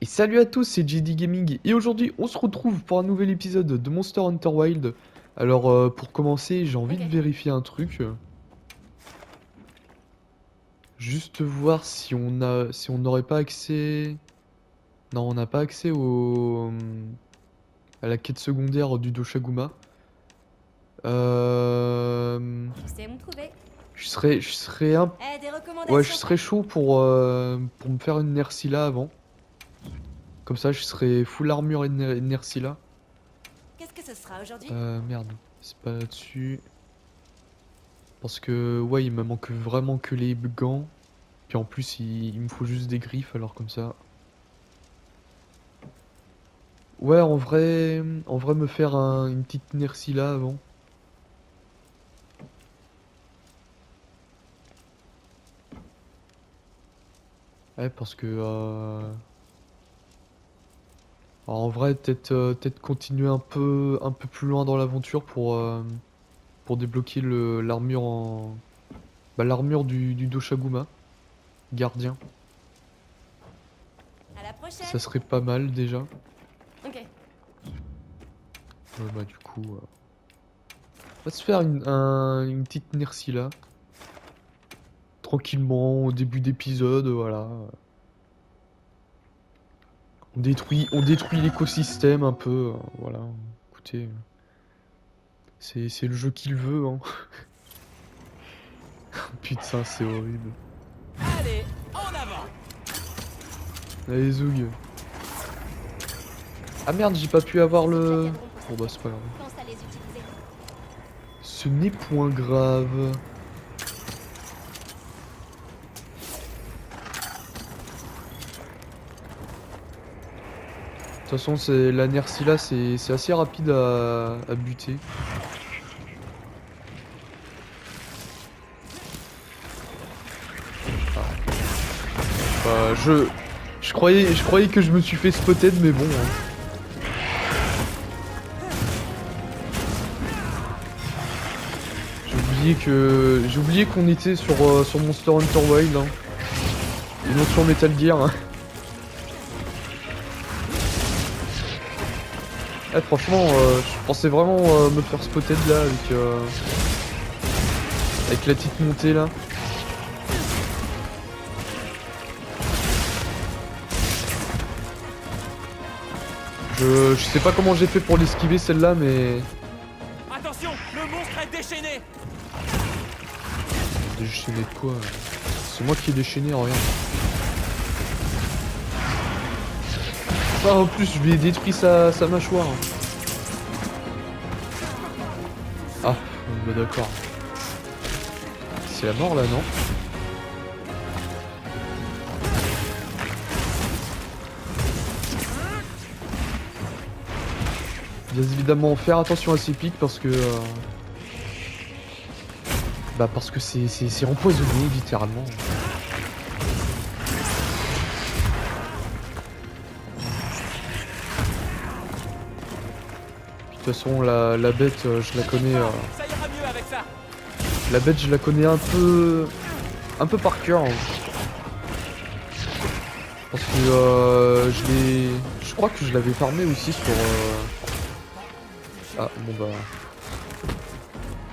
Et salut à tous, c'est JD Gaming et aujourd'hui on se retrouve pour un nouvel épisode de Monster Hunter Wild. Alors pour commencer, j'ai envie de Ok. vérifier un truc. Juste voir si on n'aurait pas accès. Non, on n'a pas accès à la quête secondaire du Doshaguma. Euh, Tu sais où me trouver. je serais un... Des Ouais, je recommandations. serais chaud pour me faire une Nerscylla avant. Comme ça, je serais full armure et Nerscylla. Qu'est-ce que ce sera aujourd'hui? Merde, c'est pas là-dessus. Parce que, ouais, il me manque vraiment que les gants. Puis en plus, il me faut juste des griffes, alors comme ça. Ouais, en vrai me faire une petite Nerscylla avant. Ouais, parce que... alors, en vrai, peut-être continuer un peu plus loin dans l'aventure pour débloquer l'armure en... Bah, l'armure du Doshaguma, gardien. À la prochaine. Ça serait pas mal déjà. Ok. Bah du coup... on va se faire une petite Nerscylla. Tranquillement, au début d'épisode, voilà. On détruit l'écosystème un peu, voilà. Écoutez, c'est le jeu qu'il veut, hein. Putain, c'est horrible. Allez, en avant! Allez, Zoug. Ah merde, j'ai pas pu avoir Je le... viendront pour ça. Bon bah c'est pas grave. Pense à les utiliser. Ce n'est point grave. De toute façon, la Nerscylla, c'est assez rapide à buter. Bah, je croyais que je me suis fait spotted, mais bon, hein. J'ai oublié qu'on était sur Monster Hunter Wild, hein, et non sur Metal Gear, hein. Ah, franchement, je pensais vraiment me faire spotted là avec la petite montée là. Je sais pas comment j'ai fait pour l'esquiver celle-là, mais Attention, le monstre est déchaîné! déchaîné de quoi? C'est moi qui ai déchaîné, regarde. Ah, en plus, je lui ai détruit sa mâchoire. Ah, bah d'accord. C'est la mort là, non? Bien évidemment, faire attention à ces pics parce que... bah parce que c'est empoisonné, littéralement. De toute façon, la bête, je la connais... Ça ira mieux avec ça! la bête, je la connais un peu par cœur, hein. Parce que je crois que je l'avais farmé aussi sur... Ah, bon bah...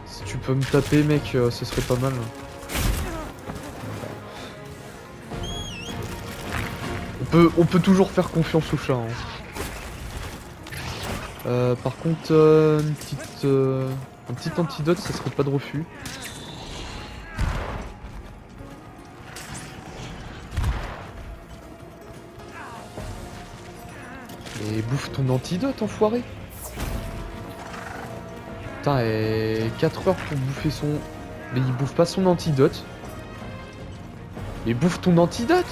Si tu peux me taper, mec, ce serait pas mal. On peut toujours faire confiance au chat, hein. Par contre, un petit antidote, ça serait pas de refus. Et bouffe ton antidote, enfoiré. Putain, et 4 heures pour bouffer son... Mais il bouffe pas son antidote. Mais bouffe ton antidote.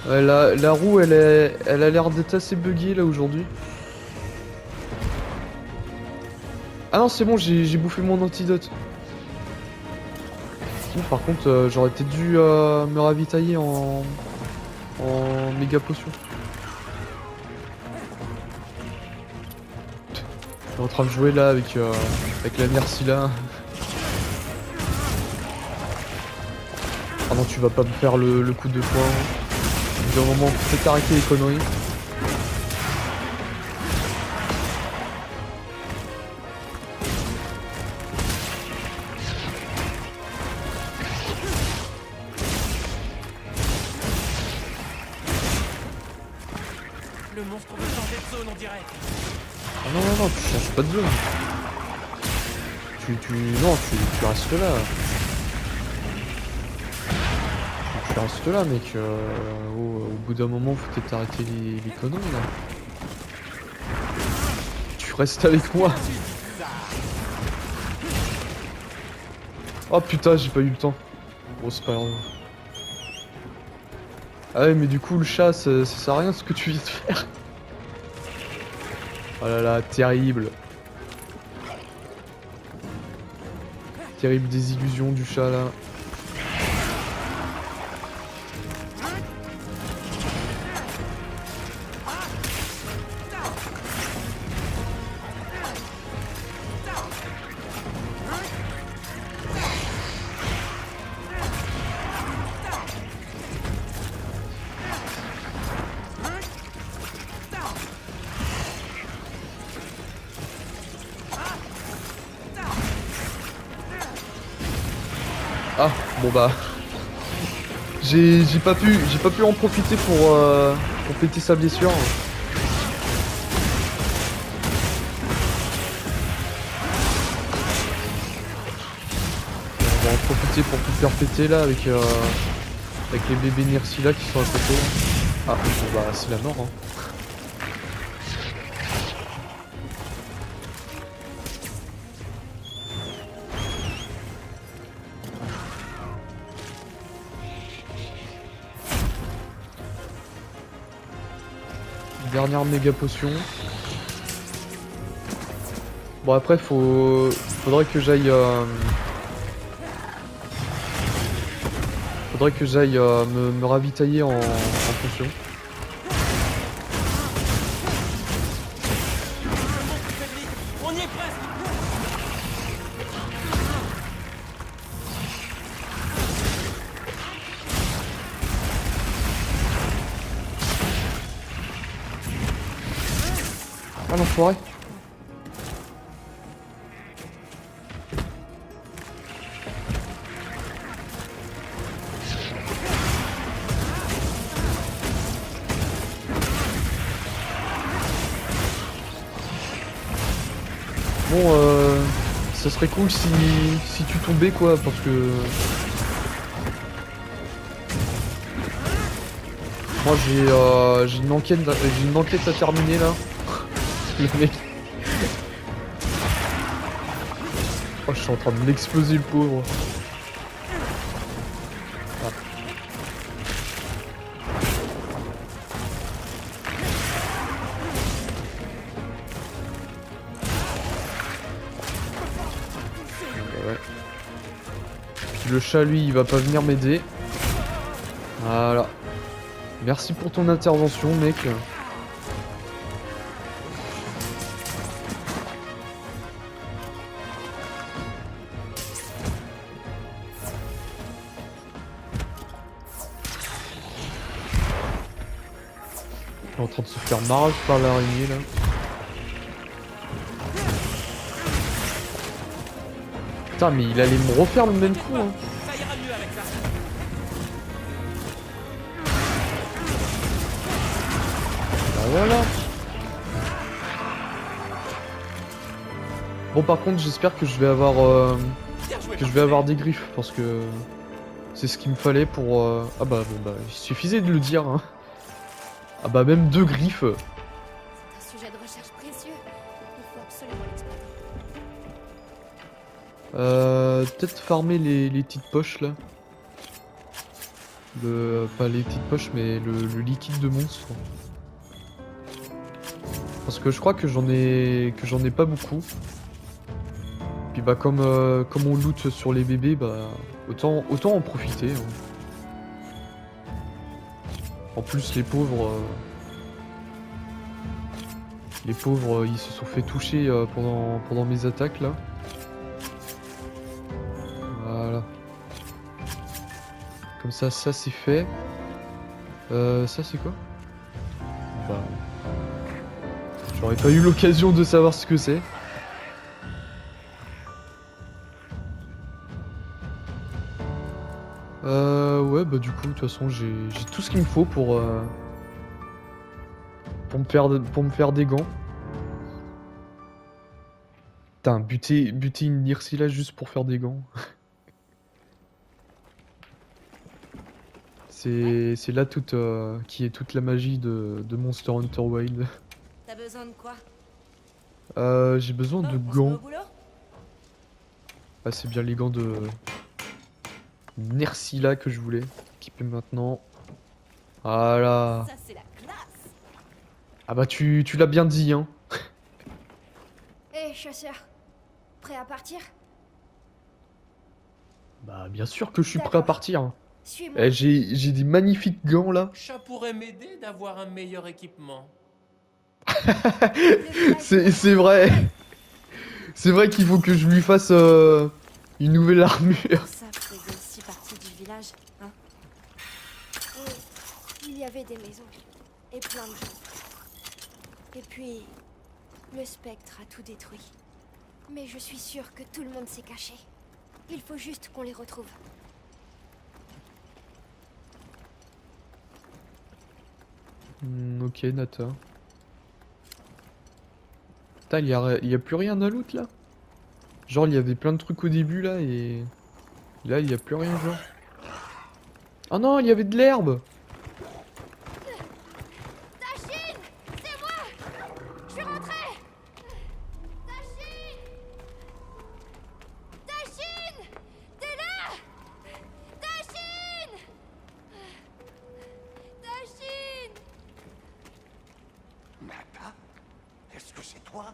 Ouais, la roue, elle a l'air d'être assez buggée là aujourd'hui. Ah non, c'est bon, j'ai bouffé mon antidote. Ouh, par contre, j'aurais peut-être dû me ravitailler en méga potion. Je suis en train de jouer là avec la Nerscylla. Oh Ah non, tu vas pas me faire le coup de poing. Au bout d'un moment, faut arrêter les conneries. Le monstre veut changer de zone, on dirait. Ah non, non, non, tu changes pas de zone. Non, tu restes là. Tu restes là, mec. Au bout d'un moment, faut peut-être arrêter les conneries, là. Tu restes avec moi. Oh putain, j'ai pas eu le temps. Bon, c'est pas grave. Ah ouais, mais du coup, le chat, ça sert à rien ce que tu viens de faire. Oh là là, terrible. Terrible désillusion du chat, là. Ah, bon bah... J'ai pas pu en profiter pour péter sa blessure. On va en profiter pour tout faire péter là avec les bébés Nersila qui sont à côté. Ah, bon bah c'est la mort hein. Dernière méga potion. Bon après faudrait que j'aille me ravitailler en potion. On y est presque. Ah l'enfoiré. Bon ça serait cool si tu tombais quoi parce que moi j'ai une enquête à terminer là. Le mec. Oh je suis en train de l'exploser le pauvre. Ah. Bah ouais. Puis le chat lui il va pas venir m'aider. Voilà. Merci pour ton intervention mec. Il est en train de se faire marrer par l'araignée là. Putain mais il allait me refaire le même coup hein. Ça ira mieux avec ça. Bah voilà. Bon par contre j'espère que je vais avoir Bien joué, des griffes parce que c'est ce qu'il me fallait pour ah bah bon bah il suffisait de le dire hein. Ah bah même 2 griffes. C'est un sujet de recherche précieux. Il faut absolument l'exploiter. Peut-être farmer les petites poches là. Pas les petites poches mais le liquide de monstre. Parce que je crois que j'en ai pas beaucoup. Puis bah comme on loot sur les bébés, bah autant en profiter. Hein. En plus les pauvres ils se sont fait toucher pendant mes attaques là. Voilà. Comme Ça c'est fait. Ça c'est quoi? Bah... J'aurais pas eu l'occasion de savoir ce que c'est. Ouais, bah du coup, de toute façon, j'ai tout ce qu'il me faut pour me faire des gants. Putain, buter une Nirsila juste pour faire des gants. C'est là qui est toute la magie de Monster Hunter Wilds. T'as besoin de quoi? J'ai besoin de Bon, on se met au gants. boulot? Ah, c'est bien les gants de Nersila que je voulais équiper maintenant. Voilà. Ça, c'est la classe! Ah bah tu l'as bien dit, hein. Hé, chasseur. Prêt à partir? Bah bien sûr que je suis prêt à D'accord. partir. Suis-moi. Eh, j'ai des magnifiques gants là. Ça pourrait m'aider d'avoir un meilleur équipement. C'est vrai. C'est vrai qu'il faut que je lui fasse une nouvelle armure. Ça faisait aussi partie du village, hein? Oui, il y avait des maisons. Et plein de gens. Et puis, le spectre a tout détruit. Mais je suis sûre que tout le monde s'est caché. Il faut juste qu'on les retrouve. Ok, Nata. Putain, il y a plus rien à loot là? Genre, il y avait plein de trucs au début là et. Là, il y a plus rien, genre. Oh non, il y avait de l'herbe! Tachine! C'est moi! Je suis rentrée! Tachine! Tachine! T'es là? Tachine! Tachine! Nata, est-ce que c'est toi?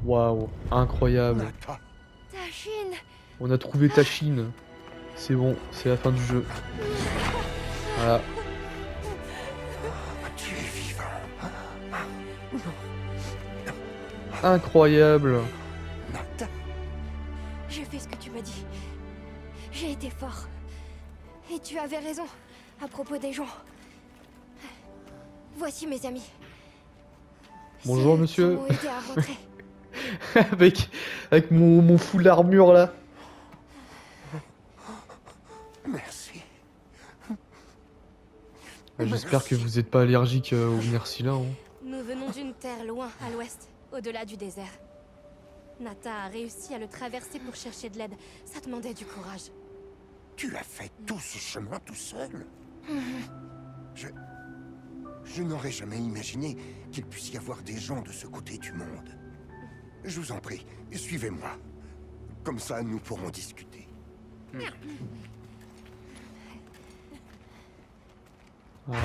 Waouh, incroyable. Nata, Tachine! On a trouvé Tachine. C'est bon, c'est la fin du jeu. Voilà. tu es vivant. Incroyable. Nata, J'ai fait ce que tu m'as dit. J'ai été fort. Et tu avais raison à propos des gens. Voici mes amis. Bonjour, C'est eux qui monsieur. m'ont aidé à rentrer. avec mon full armure là. merci. J'espère que vous êtes pas allergique au Nersila. Hein. Nous venons d'une terre loin à l'ouest, au-delà du désert. Nata a réussi à le traverser pour chercher de l'aide. Ça demandait du courage. Tu as fait tout ce chemin tout seul? Je n'aurais jamais imaginé qu'il puisse y avoir des gens de ce côté du monde. Je vous en prie, suivez-moi. Comme ça, nous pourrons discuter. Voilà.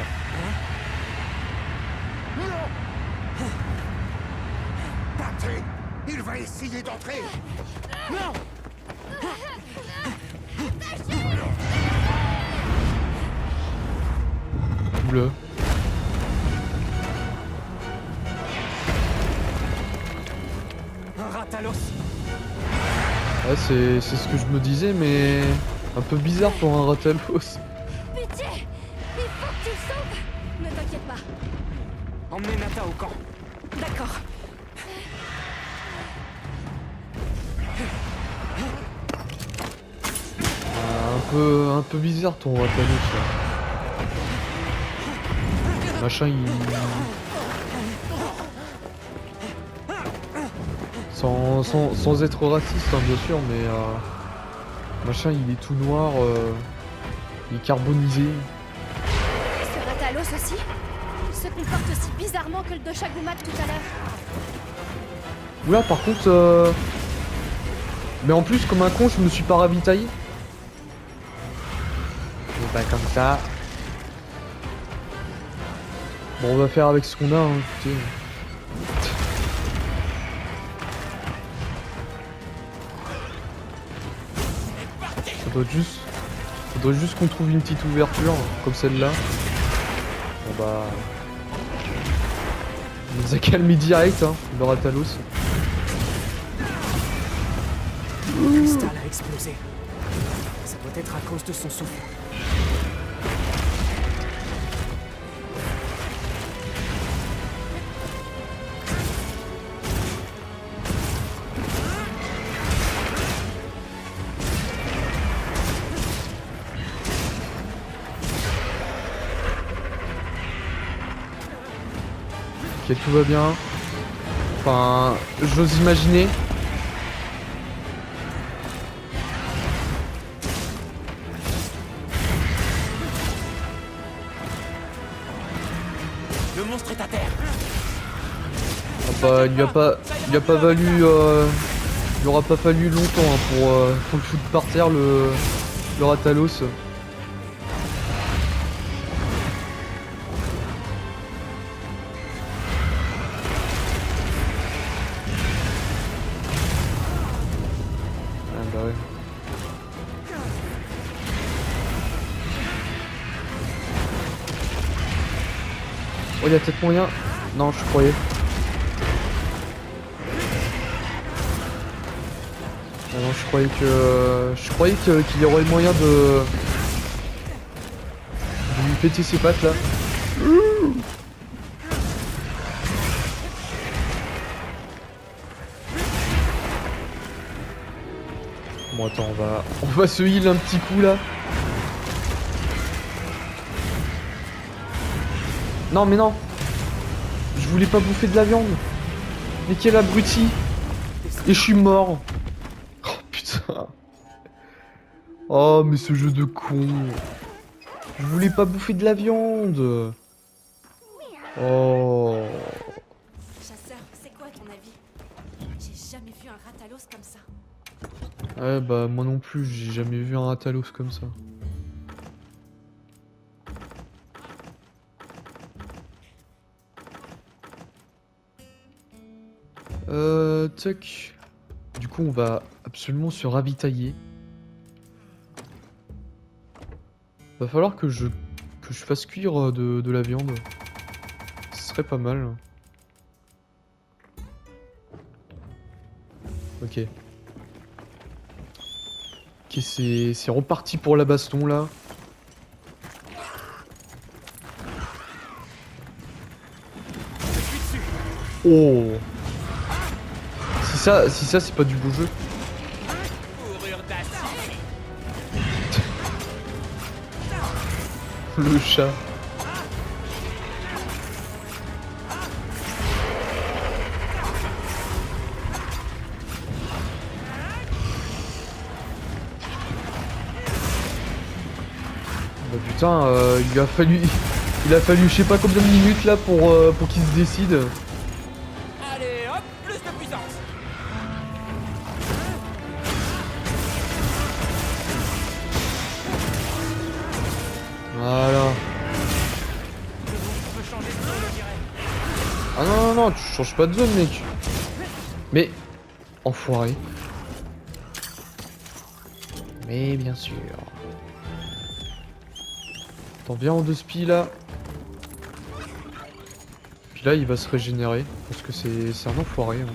Partez! Il va essayer d'entrer! Non! Oula. Un ratalos! Ouais, c'est ce que je me disais, mais un peu bizarre pour un Ratalos. Pitié! Il faut que tu le sauves! Ne t'inquiète pas. Emmenez Nata au camp. D'accord. Un peu bizarre ton Ratalos. Là. Machin, il. Sans être raciste, hein, bien sûr, mais. Machin, il est tout noir. Il est carbonisé. Ce Ratalos aussi se comporte aussi bizarrement que le Doshagumak tout à l'heure. Oula, par contre. Mais en plus, comme un con, je me suis pas ravitaillé. Et bah, comme ça. Bon, on va faire avec ce qu'on a, hein, écoutez. Faudrait juste qu'on trouve une petite ouverture, comme celle-là. Bon bah... Il nous a calmé direct, hein, le Ratalos. Le cristal a explosé. Ça doit être à cause de son souffle. Ok, tout va bien. Enfin, j'ose imaginer. Le monstre est à terre. Ah bah, il lui a pas valu. Il aura pas fallu longtemps hein, pour le foutre par terre le Ratalos. Ah bah ouais. Oh, il y a peut-être moyen. Non, je croyais. Ah non, je croyais qu'il y aurait moyen de lui péter ses pattes là. Bon attends, on va se heal un petit coup là. Non mais non. Je voulais pas bouffer de la viande. Mais quel abruti. Et je suis mort. Oh putain. Oh mais ce jeu de con. Je voulais pas bouffer de la viande. Oh. Chasseur, c'est quoi ton avis? J'ai jamais vu un Ratalos comme ça. Ouais bah moi non plus, j'ai jamais vu un Ratalos comme ça. Tac. Du coup on va absolument se ravitailler. Va falloir que je fasse cuire de la viande. Ce serait pas mal. Ok. Ok, c'est reparti pour la baston là. Oh. Si ça c'est pas du beau jeu. Fourrure d'acier. Le chat. Bah putain, il a fallu je sais pas combien de minutes là pour qu'il se décide. Allez, hop, plus de puissance. Voilà. Le monstre peut changer de zone, on dirait. Ah non, non, non, tu changes pas de zone, mec. Mais... Enfoiré. Mais bien sûr. Attends, viens en deux spi là. Puis là, il va se régénérer. Parce que c'est un enfoiré. Hein.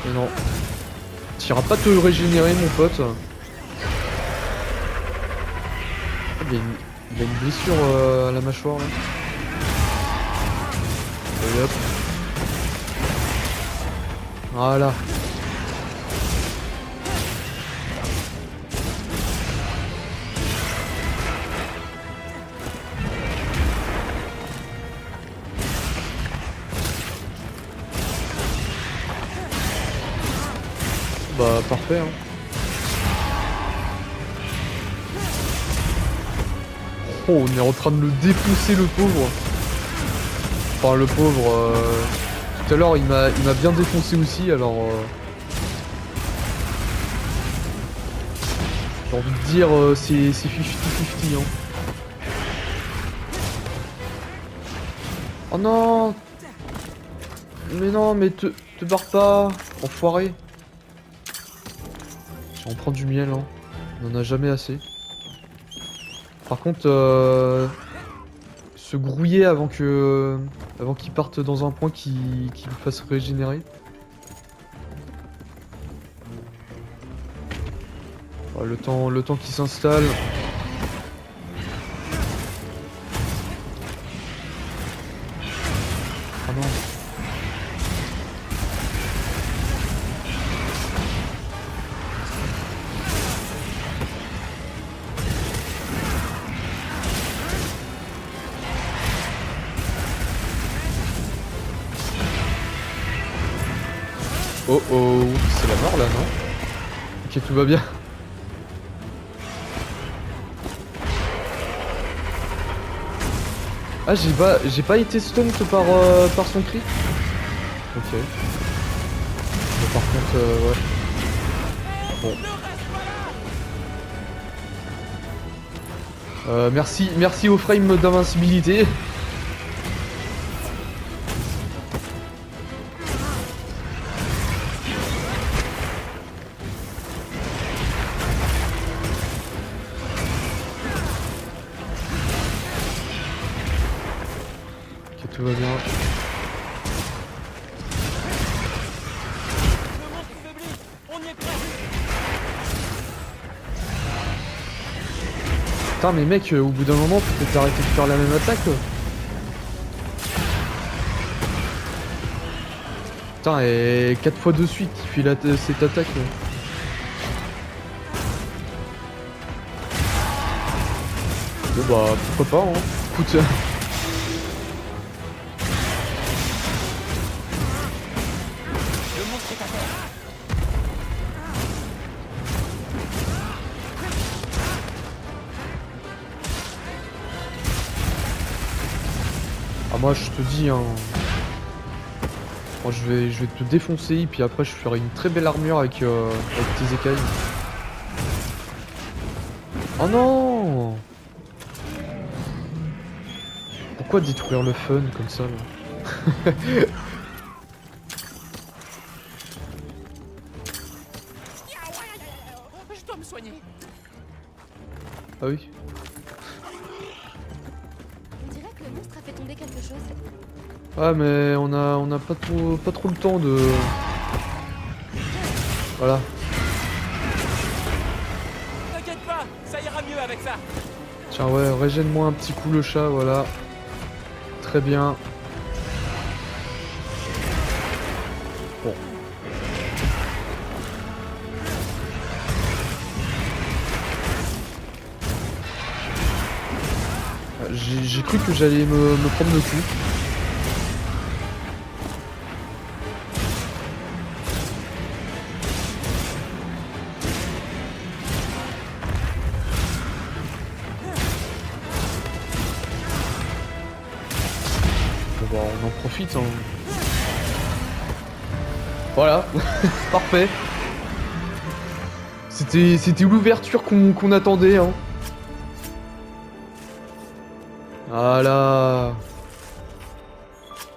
Mais non. T'iras pas te régénérer, mon pote. Ah, il a une blessure à la mâchoire là. Et hop. Voilà. Bah parfait hein. Oh, on est en train de le défoncer le pauvre. Enfin le pauvre tout à l'heure il m'a bien défoncé aussi alors j'ai envie de dire c'est 50-50 hein. Oh non. Mais non mais te barre pas. Enfoiré. On prend du miel, hein. On en a jamais assez. Par contre, se grouiller avant que avant qu'il parte dans un point qui le fasse régénérer. Ouais, le temps qu'il s'installe. Ah non. Oh oh, c'est la mort là, non? Ok, tout va bien. Ah, j'ai pas été stunned par son cri. Ok. Mais par contre, ouais. Bon. Merci au frame d'invincibilité. Ok, tout va bien. Le monstre faiblit. On y est presque. Putain, mais mec, au bout d'un moment, peut-être arrêter de faire la même attaque. Putain, et 4 fois de suite, il fait cette attaque. Bon bah, pourquoi pas, hein. Écoute. Le monstre est à terre. Ah, moi, je te dis, hein. Moi, je vais te défoncer, puis après, je ferai une très belle armure avec tes écailles. Oh non! Pourquoi détruire le fun comme ça, là? Je dois me soigner. Ah oui. On dirait que le monstre a fait tomber quelque chose. Ah, mais on a pas trop le temps de... Voilà. T'inquiète pas, ça ira mieux avec ça. Tiens, ouais, régène-moi un petit coup le chat, voilà. Très bien. Bon. J'ai cru que j'allais me prendre le coup. Bon bah on en profite, hein. Voilà, parfait. C'était l'ouverture qu'on attendait, hein. Voilà.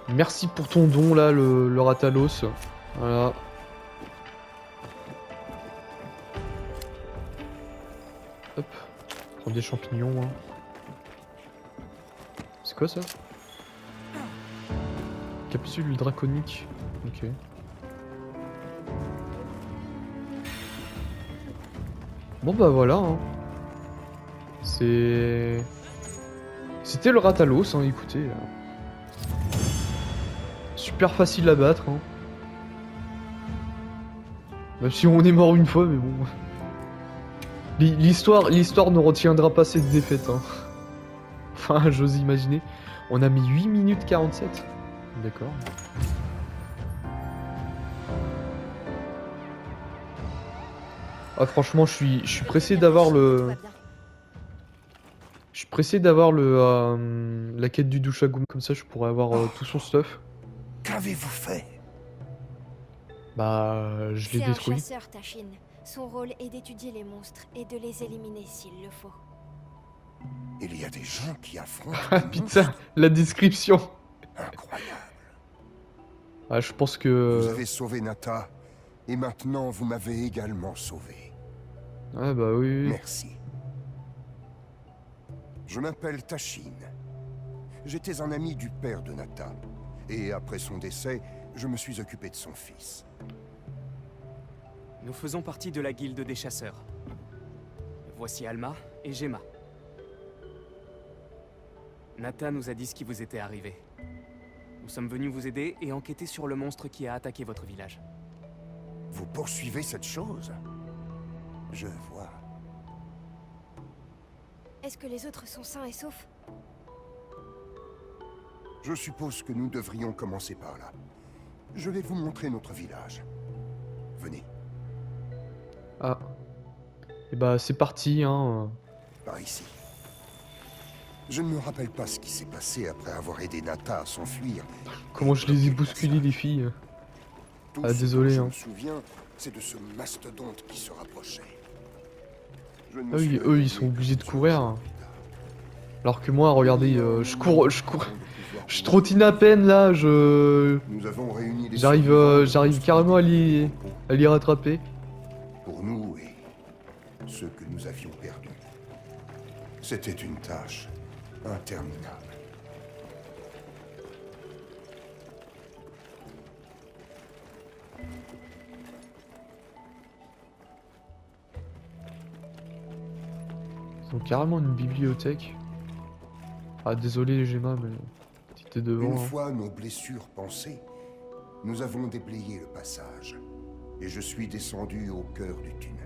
Merci pour ton don là, le Ratalos. Voilà. Hop. Prends des champignons. Hein. C'est quoi ça? Capsule draconique. Ok. Bon bah voilà. Hein. C'était le Ratalos, hein, écoutez. Super facile à battre. Hein. Même si on est mort une fois, mais bon. L'histoire ne retiendra pas cette défaite. Hein. Enfin, j'ose imaginer. On a mis 8 minutes 47. D'accord. Ah, franchement, je suis pressé d'avoir le... Je suis pressé d'avoir la quête du Douchagum, comme ça je pourrais avoir tout son stuff. Qu'avez-vous fait? Bah, je l'ai C'est un détruit. chasseur, Tashin. Son rôle est d'étudier les monstres et de les éliminer s'il le faut. Il y a des gens qui affrontent Ah des putain, monstres. la description. Incroyable. Ah, je pense Vous que... avez sauvé Nata, et maintenant vous m'avez également sauvé. Ah bah oui. Merci. Je m'appelle Tashin. J'étais un ami du père de Nata. Et après son décès, je me suis occupé de son fils. Nous faisons partie de la guilde des chasseurs. Voici Alma et Gemma. Nata nous a dit ce qui vous était arrivé. Nous sommes venus vous aider et enquêter sur le monstre qui a attaqué votre village. Vous poursuivez cette chose? Je vois. Est-ce que les autres sont sains et saufs? Je suppose que nous devrions commencer par là. Je vais vous montrer notre village. Venez, Ah. Et bah c'est parti, hein. par ici. Je ne me rappelle pas ce qui s'est passé après avoir aidé Nata à s'enfuir. Comment je les ai bousculés les filles. Tout Ah, ce désolé, dont je hein. me souviens, c'est de ce mastodonte qui se rapprochait. Je ne me Ah oui, suis eux réveillé ils sont obligés de que courir. quelques jours plus tard. Alors que moi, regardez, je cours, je trottine à peine là, Nous avons réuni les j'arrive, survivants j'arrive de carrément à l'hostilité les rattraper. pour nous et ceux que nous avions perdus. C'était une tâche interminable. Ils ont carrément une bibliothèque. Ah désolé Gemma, mais t'étais devant. Une Hein. fois nos blessures pansées, nous avons déblayé le passage, et je suis descendu au cœur du tunnel.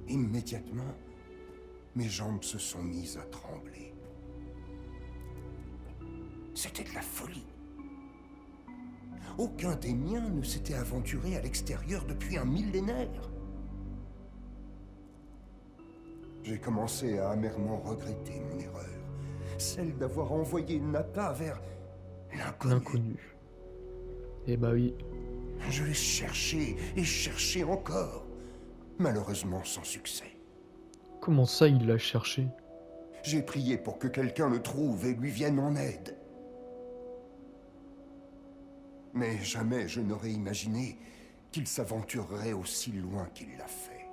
Immédiatement, mes jambes se sont mises à trembler. C'était de la folie. Aucun des miens ne s'était aventuré à l'extérieur depuis un millénaire. J'ai commencé à amèrement regretter mon erreur, celle d'avoir envoyé Nata vers l'inconnu. L'inconnu. Et bah oui. Je l'ai cherché et cherché encore, malheureusement sans succès. Comment ça il l'a cherché? J'ai prié pour que quelqu'un le trouve et lui vienne en aide. Mais jamais je n'aurais imaginé qu'il s'aventurerait aussi loin qu'il l'a fait.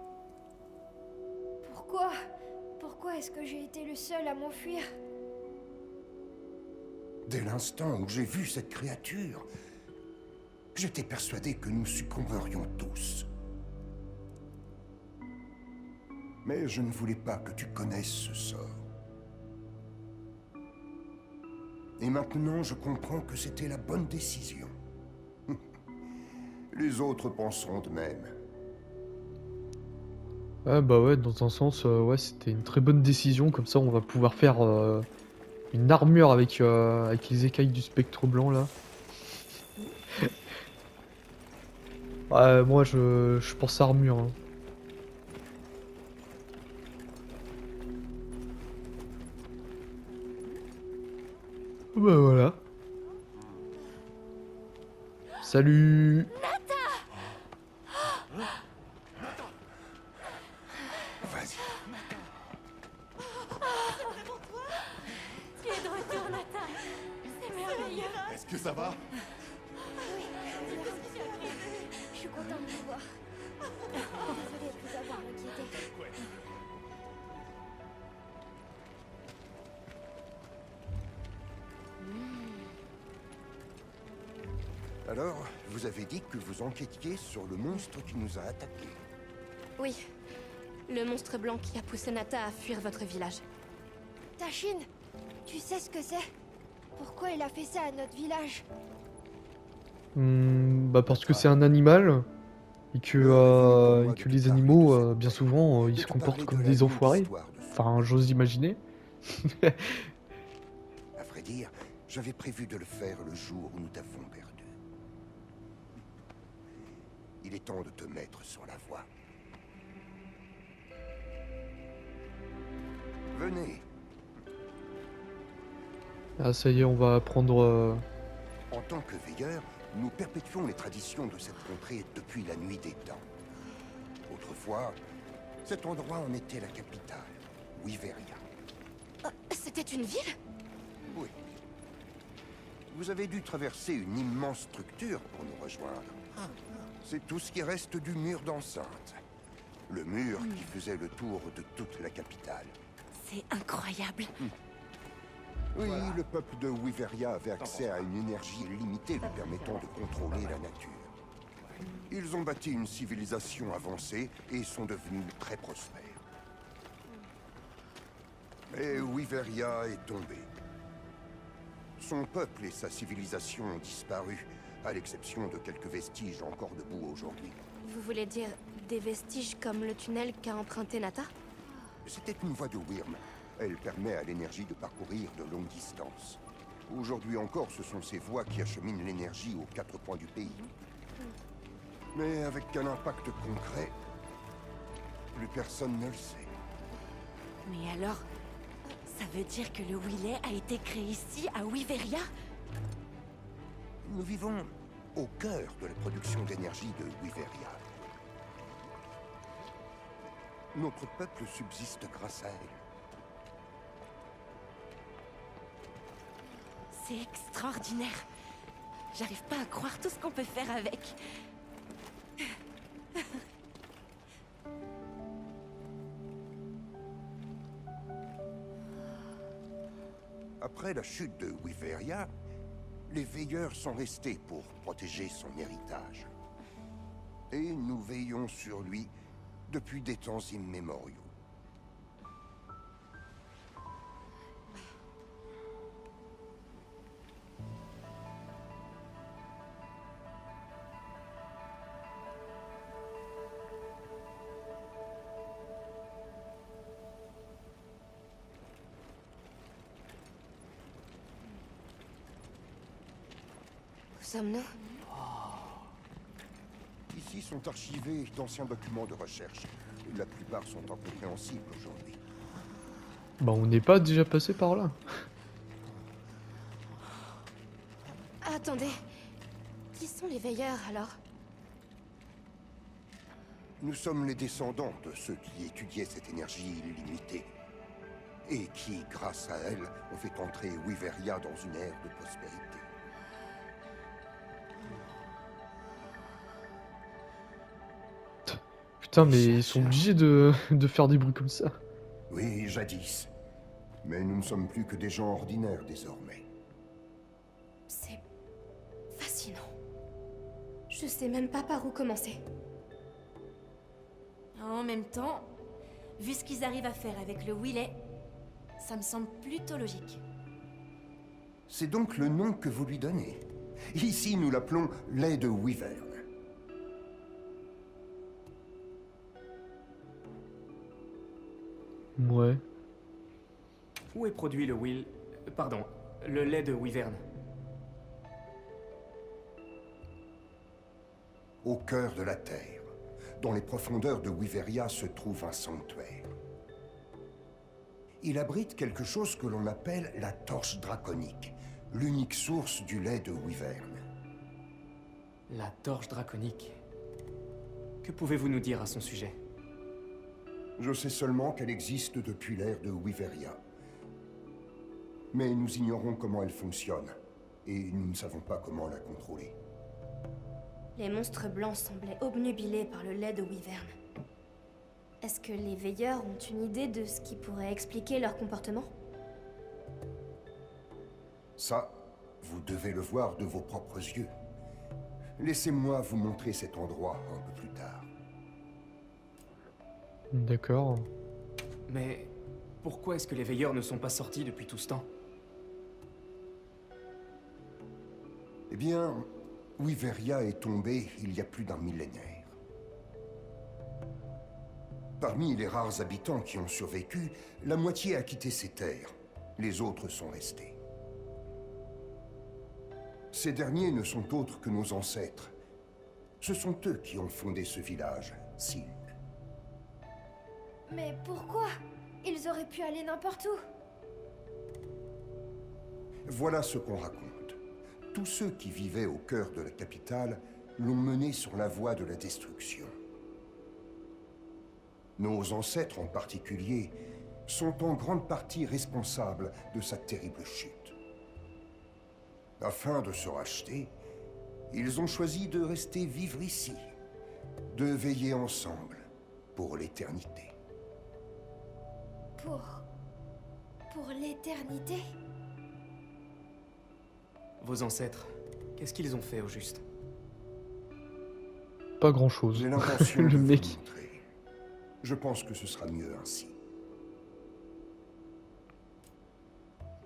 Pourquoi? Pourquoi est-ce que j'ai été le seul à m'enfuir? Dès l'instant où j'ai vu cette créature, j'étais persuadé que nous succomberions tous. Mais je ne voulais pas que tu connaisses ce sort. Et maintenant, je comprends que c'était la bonne décision. Les autres penseront de même. Ah bah ouais, dans un sens, ouais, c'était une très bonne décision. Comme ça, on va pouvoir faire une armure avec les écailles du spectre blanc là. Ouais, moi je pense armure. Hein. Bah voilà. Salut. Vas-y. Tu es de retour, Nata. C'est merveilleux. Est-ce que ça va? Je suis contente de vous voir. Désolée de vous avoir inquiété. Alors, vous avez dit que vous enquêtiez sur le monstre qui nous a attaqués. Oui. Le monstre blanc qui a poussé Nata à fuir votre village. Tachine, tu sais ce que c'est? Pourquoi il a fait ça à notre village? Bah parce que c'est un animal et que les animaux, bien souvent, ils se comportent comme des enfoirés. Enfin, j'ose imaginer. À vrai dire, j'avais prévu de le faire le jour où nous t'avons perdu. Il est temps de te mettre sur la voie. Venez. Ah ça y est, on va prendre... En tant que veilleurs, nous perpétuons les traditions de cette contrée depuis la nuit des temps. Autrefois, cet endroit en était la capitale, Wyveria. C'était une ville? Oui. Vous avez dû traverser une immense structure pour nous rejoindre. C'est tout ce qui reste du mur d'enceinte. Le mur qui faisait le tour de toute la capitale. C'est incroyable. Oui, le peuple de Wyveria avait accès à une énergie limitée lui permettant de contrôler la nature. Ils ont bâti une civilisation avancée et sont devenus très prospères. Mais Wyveria est tombé. Son peuple et sa civilisation ont disparu, à l'exception de quelques vestiges encore debout aujourd'hui. Vous voulez dire des vestiges comme le tunnel qu'a emprunté Nata? C'était une voie de Wyrm. Elle permet à l'énergie de parcourir de longues distances. Aujourd'hui encore, ce sont ces voies qui acheminent l'énergie aux 4 coins du pays. Mais avec un impact concret, plus personne ne le sait. Mais alors, ça veut dire que le Willet a été créé ici, à Wyveria? Nous vivons au cœur de la production d'énergie de Wyveria. Notre peuple subsiste grâce à elle. C'est extraordinaire. J'arrive pas à croire tout ce qu'on peut faire avec. Après la chute de Wyveria, les veilleurs sont restés pour protéger son héritage. Et nous veillons sur lui depuis des temps immémoriaux. Où sommes-nous? Ici sont archivés d'anciens documents de recherche. La plupart sont incompréhensibles aujourd'hui. Bah on n'est pas déjà passé par là. Attendez. Qui sont les veilleurs alors? Nous sommes les descendants de ceux qui étudiaient cette énergie illimitée. Et qui, grâce à elle, ont fait entrer Wyveria dans une ère de prospérité. Putain, mais ils sont obligés de faire des bruits comme ça. Oui, jadis. Mais nous ne sommes plus que des gens ordinaires désormais. C'est fascinant. Je sais même pas par où commencer. En même temps, vu ce qu'ils arrivent à faire avec le Willet, ça me semble plutôt logique. C'est donc le nom que vous lui donnez. Ici, nous l'appelons lait de Wyvern. Ouais. Où est produit le Pardon, le lait de Wyvern? Au cœur de la Terre, dans les profondeurs de Wyveria, se trouve un sanctuaire. Il abrite quelque chose que l'on appelle la torche draconique, l'unique source du lait de Wyvern. La torche draconique. Que pouvez-vous nous dire à son sujet? Je sais seulement qu'elle existe depuis l'ère de Wyveria. Mais nous ignorons comment elle fonctionne, et nous ne savons pas comment la contrôler. Les monstres blancs semblaient obnubilés par le lait de Wyvern. Est-ce que les veilleurs ont une idée de ce qui pourrait expliquer leur comportement? Ça, vous devez le voir de vos propres yeux. Laissez-moi vous montrer cet endroit un peu plus tard. D'accord. Mais pourquoi est-ce que les veilleurs ne sont pas sortis depuis tout ce temps? Eh bien, Wyveria est tombée il y a plus d'un millénaire. Parmi les rares habitants qui ont survécu, la moitié a quitté ces terres. Les autres sont restés. Ces derniers ne sont autres que nos ancêtres. Ce sont eux qui ont fondé ce village, Silt. Mais pourquoi? Ils auraient pu aller n'importe où. Voilà ce qu'on raconte. Tous ceux qui vivaient au cœur de la capitale l'ont mené sur la voie de la destruction. Nos ancêtres en particulier sont en grande partie responsables de sa terrible chute. Afin de se racheter, ils ont choisi de rester vivre ici, de veiller ensemble pour l'éternité. Pour l'éternité? Vos ancêtres, qu'est-ce qu'ils ont fait au juste? Pas grand chose. J'ai l'intention Le de vous mec. le montrer. Je pense que ce sera mieux ainsi.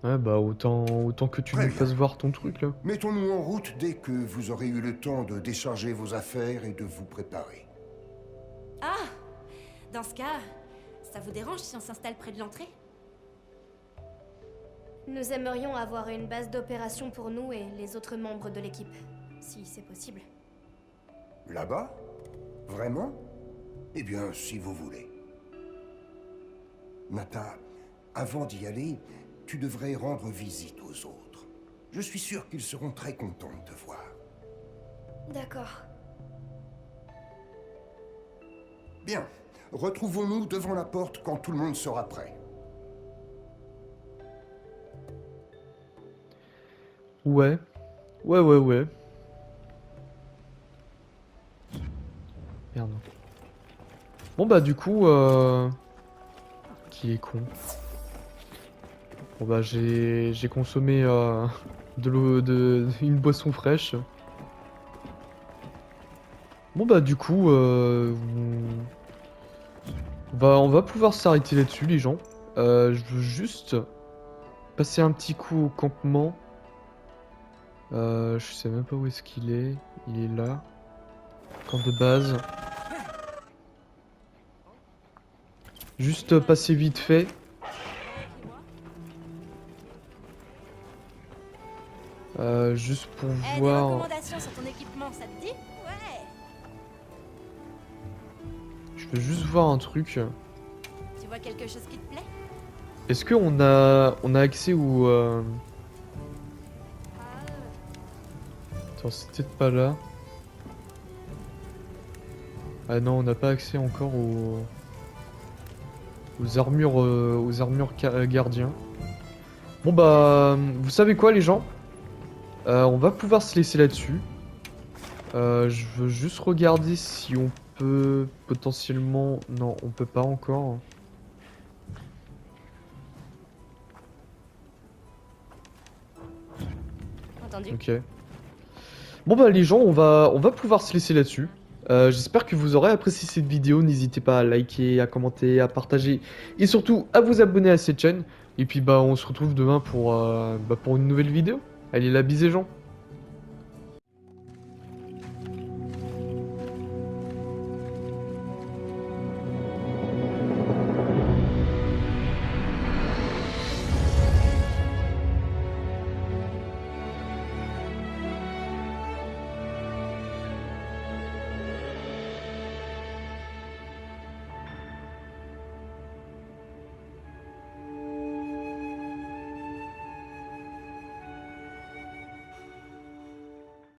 Ouais, bah autant que tu Très nous bien. fasses voir ton truc là. Mettons-nous en route dès que vous aurez eu le temps de décharger vos affaires et de vous préparer. Ah! Dans ce cas, ça vous dérange si on s'installe près de l'entrée? Nous aimerions avoir une base d'opération pour nous et les autres membres de l'équipe, si c'est possible. Là-bas? Vraiment? Eh bien, si vous voulez. Nata, avant d'y aller, tu devrais rendre visite aux autres. Je suis sûr qu'ils seront très contents de te voir. D'accord. Bien. Retrouvons-nous devant la porte quand tout le monde sera prêt. Ouais. Ouais. Merde. Bon bah du coup, qui est con. Bon bah j'ai consommé de l'eau, une boisson fraîche. Bon bah du coup, on va pouvoir s'arrêter là-dessus les gens. Je veux juste passer un petit coup au campement. Je sais même pas où est-ce qu'il est. Il est là. Camp de base. Juste passer vite fait. Juste pour Eh, des voir. recommandations sur ton équipement, ça te dit? Ouais! Je veux juste voir un truc. Tu vois quelque chose qui te plaît? Est-ce qu'on a accès au... Attends, c'est peut-être pas là. Ah non, on n'a pas accès encore aux armures gardiens. Bon bah, vous savez quoi les gens? On va pouvoir se laisser là-dessus. Je veux juste regarder si on peut potentiellement... Non, on peut pas encore. Entendu. Ok. Bon bah les gens, on va pouvoir se laisser là-dessus. J'espère que vous aurez apprécié cette vidéo. N'hésitez pas à liker, à commenter, à partager et surtout à vous abonner à cette chaîne. Et puis bah on se retrouve demain pour une nouvelle vidéo. Allez la bise les gens.